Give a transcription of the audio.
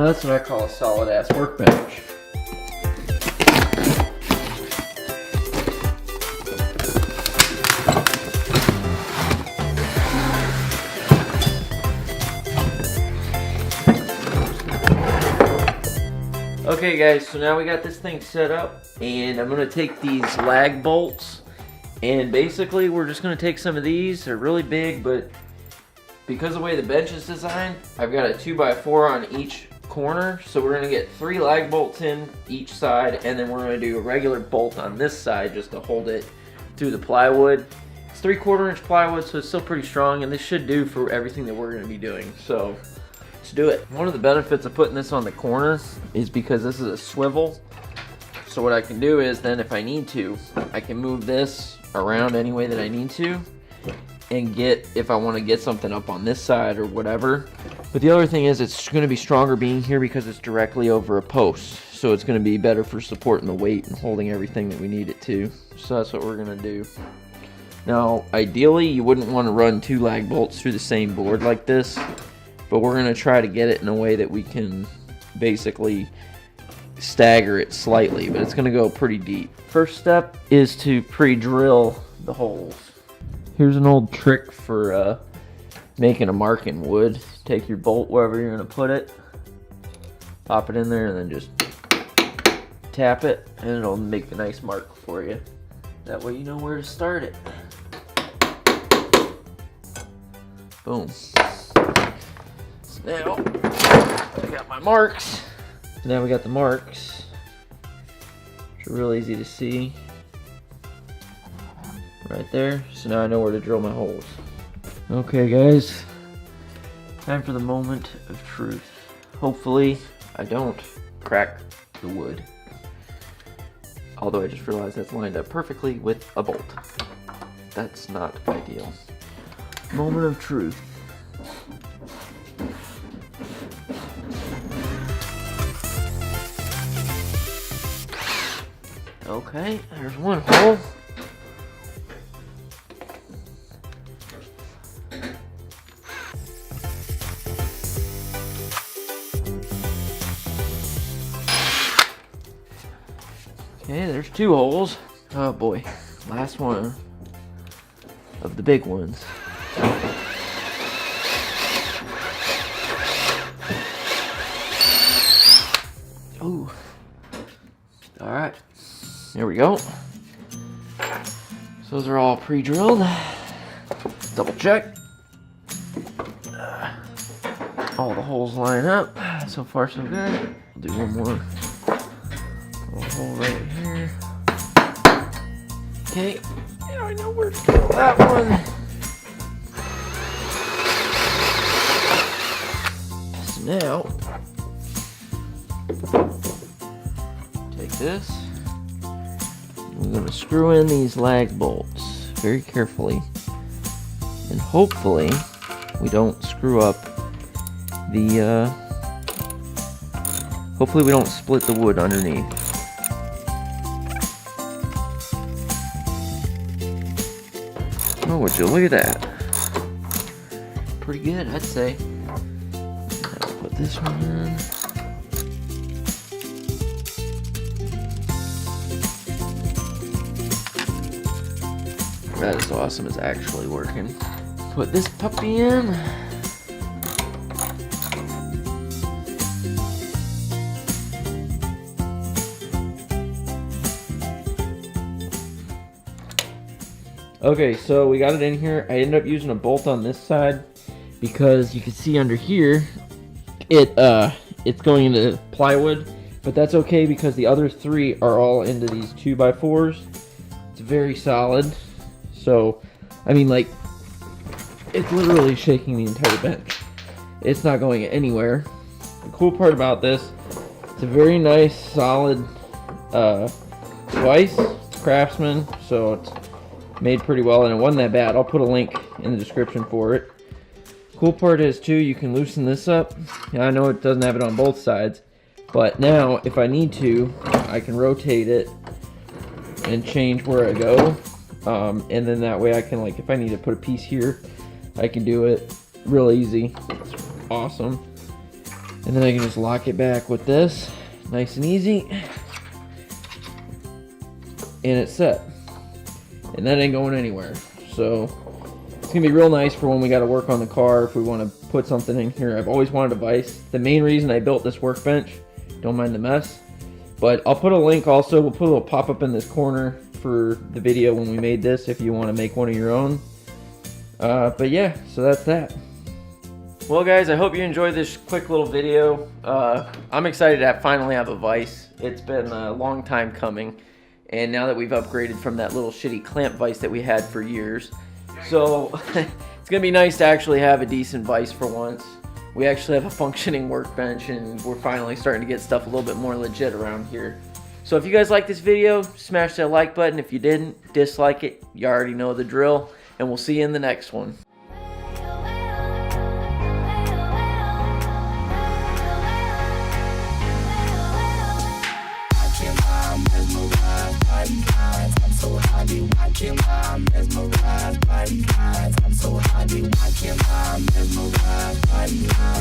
that's what I call a solid ass workbench. Okay guys, so now we got this thing set up, and I'm going to take these lag bolts, and basically we're just going to take some of these. They're really big, but because of the way the bench is designed, I've got a 2x4 on each corner, so we're going to get 3 lag bolts in each side, and then we're going to do a regular bolt on this side just to hold it through the plywood. It's 3/4 inch plywood, so it's still pretty strong, and this should do for everything that we're going to be doing. So let's do it. One of the benefits of putting this on the corner is because this is a swivel. So what I can do is then if I need to, I can move this around any way that I need to and get, if I want to get something up on this side or whatever. But the other thing is it's going to be stronger being here because it's directly over a post. So it's going to be better for supporting the weight and holding everything that we need it to. So that's what we're going to do. Now, ideally, you wouldn't want to run 2 lag bolts through the same board like this. But we're going to try to get it in a way that we can basically stagger it slightly, but it's going to go pretty deep. First step is to pre-drill the holes. Here's an old trick for making a mark in wood. Take your bolt wherever you're going to put it, pop it in there, and then just tap it, and it'll make a nice mark for you. That way you know where to start it. Boom. Now, I got my marks. Now we got the marks, which are real easy to see. Right there. So now I know where to drill my holes. Okay guys, time for the moment of truth. Hopefully I don't crack the wood. Although I just realized that's lined up perfectly with a bolt. That's not ideal. Moment of truth. Okay, there's one hole. Okay, there's 2 holes. Oh boy, last one of the big ones. Ooh. All right. There we go. So those are all pre-drilled. Double check. All the holes line up. So far so good. I'll do one more little hole right here. Okay. Now I know where to drill that one. So now, take this. I'm going to screw in these lag bolts very carefully, and hopefully we don't screw up the, hopefully we don't split the wood underneath. Oh, would you look at that? Pretty good, I'd say. I'll put this one in. That is awesome, it's actually working. Put this puppy in. Okay, so we got it in here. I ended up using a bolt on this side because you can see under here, it's going into plywood, but that's okay because the other 3 are all into these 2x4s. It's very solid. So, I mean, like, it's literally shaking the entire bench. It's not going anywhere. The cool part about this, it's a very nice, solid Vice, Craftsman, so it's made pretty well, and it wasn't that bad. I'll put a link in the description for it. Cool part is, too, you can loosen this up. Yeah, I know it doesn't have it on both sides, but now, if I need to, I can rotate it and change where I go. And then that way I can, like, if I need to put a piece here, I can do it real easy. It's awesome. And then I can just lock it back with this, nice and easy. And it's set. And that ain't going anywhere. So it's gonna be real nice for when we gotta work on the car, if we wanna put something in here. I've always wanted a vise. The main reason I built this workbench, don't mind the mess, but I'll put a link also, we'll put a little pop-up in this corner for the video when we made this, if you wanna make one of your own. But yeah, so that's that. Well guys, I hope you enjoyed this quick little video. I'm excited to finally have a vise. It's been a long time coming. And now that we've upgraded from that little shitty clamp vise that we had for years. So it's gonna be nice to actually have a decent vise for once. We actually have a functioning workbench and we're finally starting to get stuff a little bit more legit around here. So if you guys like this video, smash that like button. If you didn't, dislike it. You already know the drill. And we'll see you in the next one. I'm so happy watching my mesmerized by the eyes. I'm so happy watching my mesmerized by the eyes.